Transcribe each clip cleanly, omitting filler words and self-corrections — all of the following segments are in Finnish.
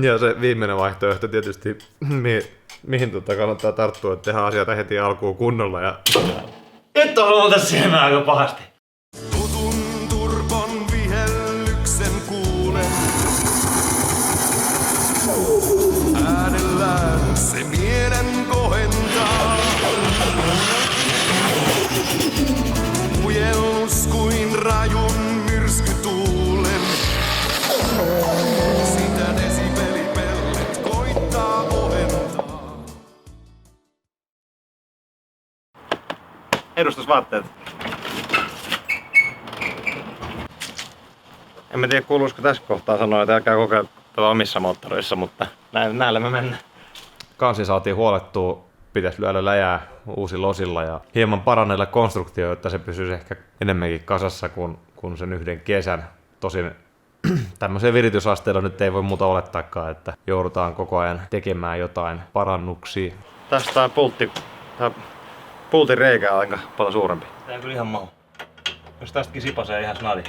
Ja se viimeinen vaihtoehto tietysti, mihin kannattaa tarttua, että tehdään asioita heti alkuun kunnolla. Ja... Nyt on ollut tässä silmää aika pahasti. Tutun turpon vihellyksen kuulen. Äänellään se mielen kohentaa. Ujellus kuin rajun myrskytuulen. Sitä desibelipellet koittaa ohentaa. Edustusvaatteet. En mä tiedä kuuluisiko tässä kohtaa sanoa, että älkää kokeilla omissa moottoreissa, mutta näillä me mennään. Kansi saatiin huolettua, pitäisi lyödä läjää uusilla osilla ja hieman parannella konstruktio, jotta se pysyisi ehkä enemmänkin kasassa kuin sen yhden kesän. Tosin tämmöiseen viritysasteella nyt ei voi muuta olettaakaan, että joudutaan koko ajan tekemään jotain parannuksia. Tästä on pultin reikä aika paljon suurempi. Tää on kyllä ihan mahu. Jos tästäkin sipasee ihan snadi.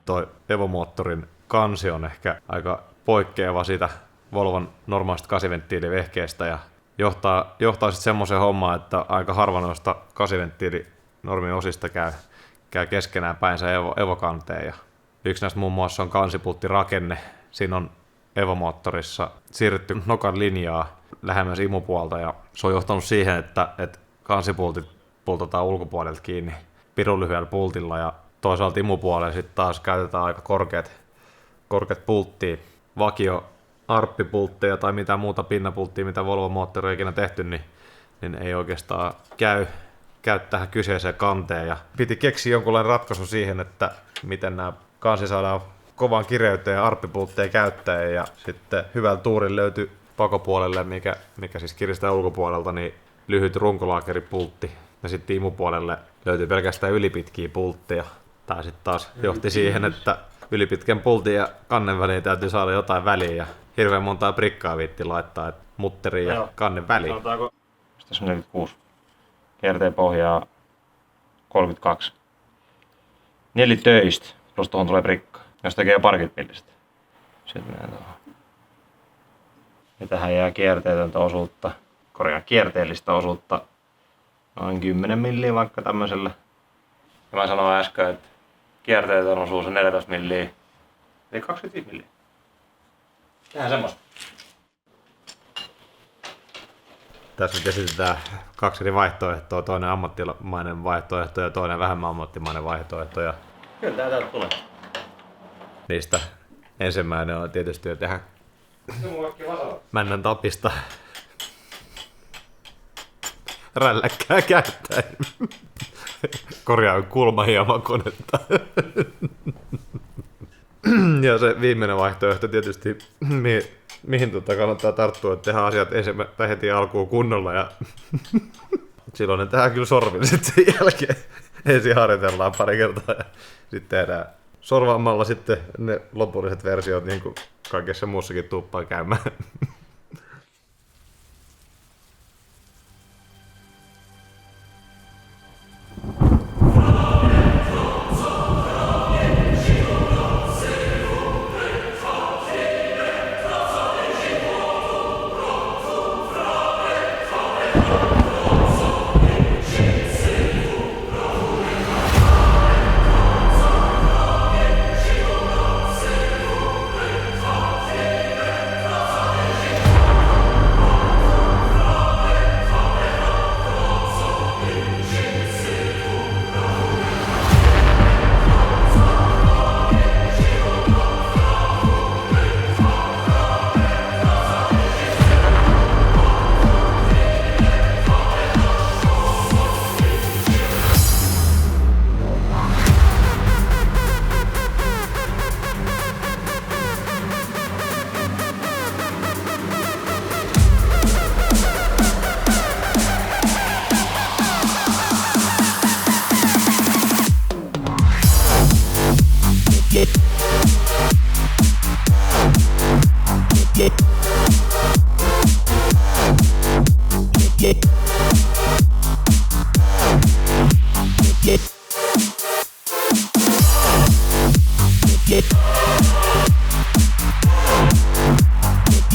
Toi Evo-moottorin kansi on ehkä aika poikkeava siitä Volvon normaalista 8-venttiilivehkeestä ja johtaa sitten semmoiseen hommaan, että aika harva noista 8-venttiilinormin osista käy keskenään päinsä Evo-kanteen. Ja yksi näistä muun muassa on kansipulttirakenne. Siinä on Evo-moottorissa siirrytty nokan linjaa lähemmäs imupuolta ja se on johtanut siihen, että kansipultit pultataan ulkopuolelta kiinni pirun lyhyellä pultilla ja toisaalta imupuolella sitten taas käytetään aika korkeat pulttia, vakio arppipultteja tai mitään muuta pinnapulttia, mitä Volvo-moottori on ikinä tehty, niin ei oikeastaan käy tähän kyseiseen kanteen. Ja piti keksiä jonkunlainen ratkaisu siihen, että miten nämä kansi saadaan kovaan kireyteen ja arppipultteja käyttäen. Ja sitten hyvällä tuurilla löytyi pakopuolelle, mikä siis kiristää ulkopuolelta, niin lyhyt runkolaakeripultti. Ja sitten imupuolelle löytyi pelkästään ylipitkiä pultteja. Tämä sitten taas johti siihen, että ylipitkän pultin ja kannen väliin täytyy saada jotain väliä ja hirveän montaa prikkaa viitti laittaa mutteriin ja kannen väliin. Sanotaanko, tässä on 46. Kierteen pohjaa 32. 4 töistä, plus tuohon tulee prikka. Jos tekee parkit millistä. Sitten menee tuohon. Ja tähän jää kierteellistä osuutta noin 10 milliä vaikka tämmöisellä. Ja mä sanoin äsken, että kierteetön osuus on 14 milliä. Eli 25 milliä. Tehdään semmoista. Tässä nyt esitetään 2 eri vaihtoehtoa, toinen ammattimainen vaihtoehto ja toinen vähemmän ammattimainen vaihtoehto. Ja Kyllä tää täältä tulee. niistä ensimmäinen on tietysti jo tehdä männän tapista rälläkkää käyttäen. Korjaan kulmahiemankonetta. Ja se viimeinen vaihtoehto tietysti, mihin kannattaa tarttua, että tehdään asiat heti alkuun kunnolla. Ja silloin ne tehdään kyllä sorvilla sitten sen jälkeen. Ensin harjoitellaan pari kertaa ja sitten tehdään sorvaamalla sitten ne lopulliset versiot, niin kuin kaikessa muussakin tuppaa käymään.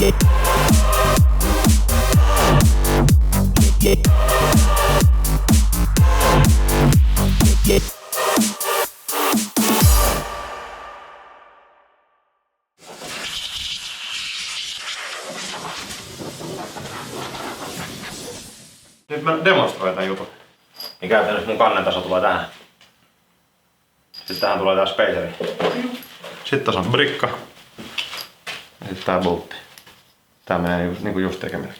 Nyt mä demonstroin tän jutun. Niin käytännössä mun kannen taso tulee tähän. Sitten tähän tulee tää spaceri. Sitten tässä on brikka. Ja sitten tää boltti. Tää menee niinku just tekemään.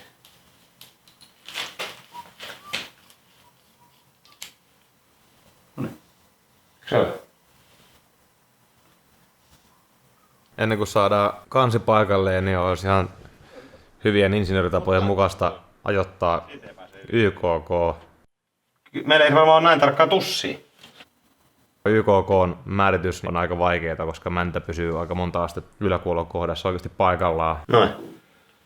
Noniin. Se on. Ennen kuin saadaan kansi paikalleen, niin olisi ihan hyvien insinööritapojen mukaista ajoittaa YKK. Meillä ei varmaan ole näin tarkkaa tussia. YKK:n määritys on aika vaikeaa, koska mäntä pysyy aika monta astetta yläkuolon kohdassa oikeasti paikallaan. Noin.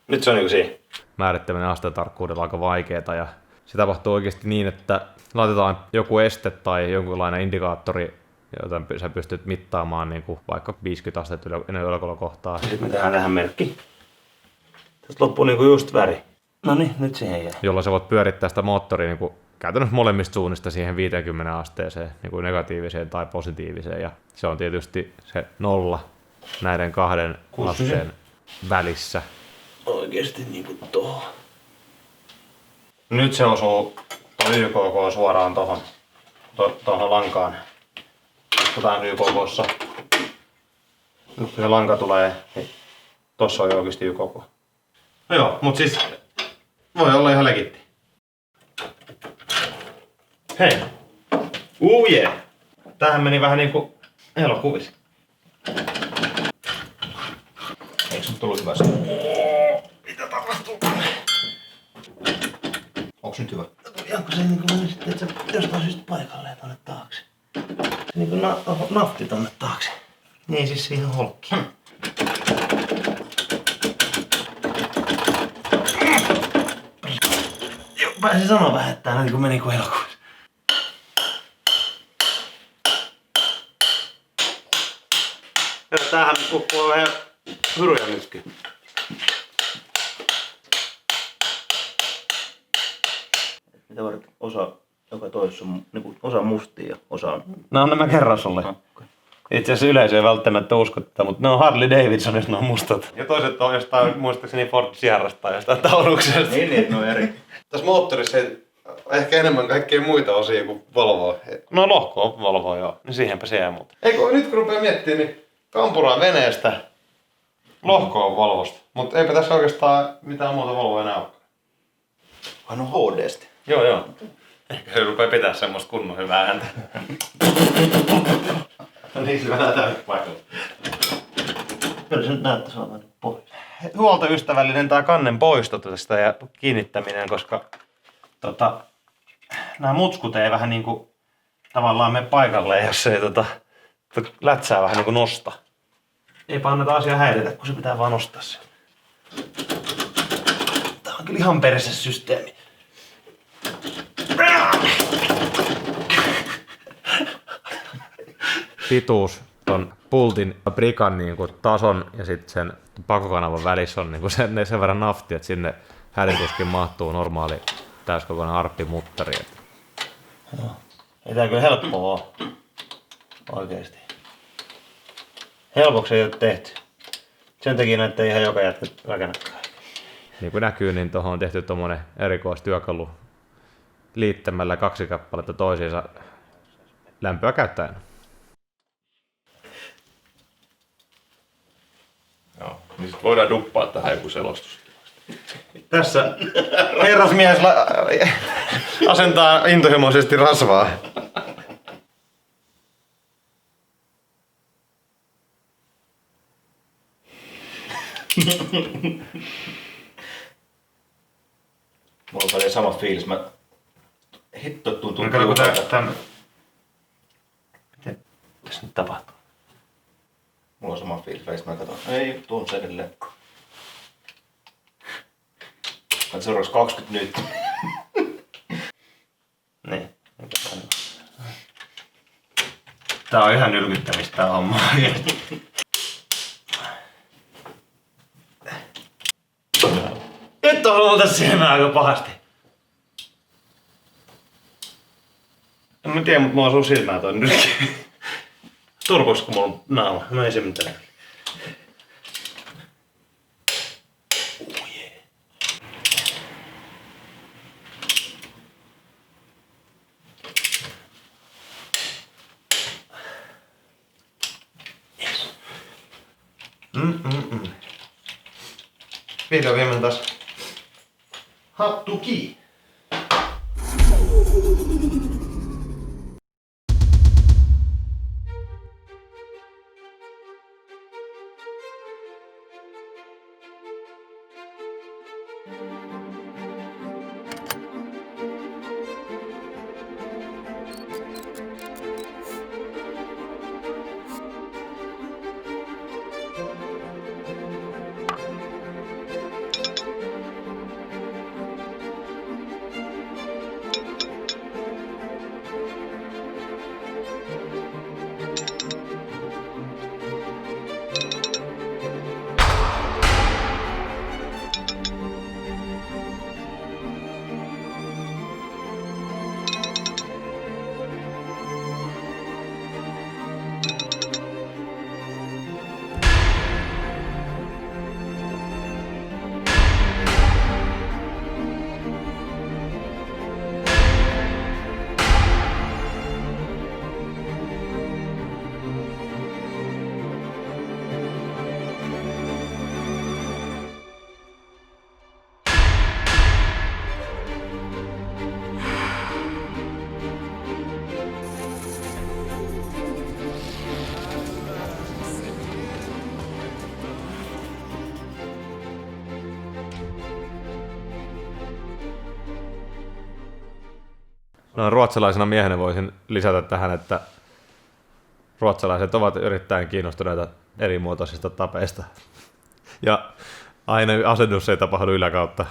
Nyt se on niinku siinä. Määrittäminen asteen tarkkuudella on aika vaikeaa ja se tapahtuu oikeasti niin, että laitetaan joku este tai jonkinlainen indikaattori, jota sä pystyt mittaamaan niin kuin vaikka 50 astetta ennen yläkuolon kohtaa. Sitten me tehdään tähän merkki. Tästä loppuu niinku just väri. No niin, nyt siihen jää. Jolloin sä voit pyörittää sitä moottoria niin kuin käytännössä molemmista suunnista siihen 50 asteeseen, niin kuin negatiiviseen tai positiiviseen. Ja se on tietysti se 0 näiden kahden asteen välissä. Oikeesti niinku tohon. Nyt se osuu tuo YKK suoraan tohon lankaan. Istutaan YKK:ssa. Nyt kun se lanka tulee, niin tossa on jo oikeesti YKK. No joo, mut siis voi olla ihan legitti. Hei! Yeah. Tämähän meni vähän niinku elokuvissa. Eikö nyt tullut hyvä se? Mitä tapahtuu? Onks nyt hyvä? Janko se niinku meni sitten, että se jostain syystä paikalleen tonne taakse. Se niinku nafti tonne taakse. Niin siis siihen holkkiin. Joo, pääsin sanoa vähän, että tää niinku meni kuin elokuvissa. Tämähän kukkuu vähän hyryjä nytkin. Mitä varten osa joka toisessa on niinku osa mustia ja osa on... No on nämä kerran sulle. Itse asiassa yleisö ei välttämättä usko tätä, mutta ne on Harley Davidson, jos ne on mustat. Ja toiset on jostain, muistaakseni Ford Sierrasta tai jostain tauruksesta. Niin, ne on eri. Tässä moottorissa ei ehkä enemmän kaikkea muita osia kuin Volvoa. No lohko on Volvo, joo. Niin siihenpä se jää muuta. Eikö nyt kun rupeaa miettimään, niin kampuraa veneestä, lohko on Volvosta. Mutta eipä tässä oikeastaan mitään muuta Volvoa enää ole. Vai no HD:stä. Joo. Ehkä se rupeaa pitää semmoista kunnon hyvää ääntä. No niin, se näyttää nyt paikalla. Kyllä se nyt näyttäisi olevan pois. Huoltoystävällinen tää kannen poisto tästä ja kiinnittäminen, koska nämä mutskut ei vähän niinku tavallaan mene paikalleen, jos se ei lätsää vähän niinku nosta. Eipä anneta asiaa häiritä, kun se pitää vaan nostaa se. Tää on kyllä ihan perse systeemi. Pituus ton pultin brikan niin kuin tason ja sitten sen pakokanavan välissä on niin kuin sen verran nafti, että sinne hädintuskin mahtuu normaali täyskokoinen arppimuttari. Joo. Ei tää kyllä helppoa oo. Oikeesti. Helpoksi ei oo tehty. Sen takia näitä ihan joka jätkä rakennakkaan. Niin kuin näkyy, niin tuohon on tehty tommonen erikoistyökalu liittämällä 2 kappaletta toisiinsa lämpöä käyttäen. Joo, niin sit voidaan duppaa tähän joku selostus. Tässä herrasmies asentaa intohimoisesti rasvaa. Mulla on paljon sama fiilis. Hitto tuntuu kiukalta. Mitä tässä nyt tapahtuu? Mulla on sama fiilis. Välissä mä katson. Ei, tuon se edelleen. Seuraavaksi 20 nyt. Niin. Tää on ihan nylkyttämistä tää homma. Nyt on ollut tässä silmää aika pahasti. En mä tiedä, mutta mä osuu silmää toi nyrkki. Turpoks kun mulla on naama. Mä en se mitään. Vihdoin viimein taas hattu kiinni. No, ruotsalaisena miehenä voisin lisätä tähän, että ruotsalaiset ovat erittäin kiinnostuneita erimuotoisista tapeista. Ja aina asennus ei tapahdu yläkautta.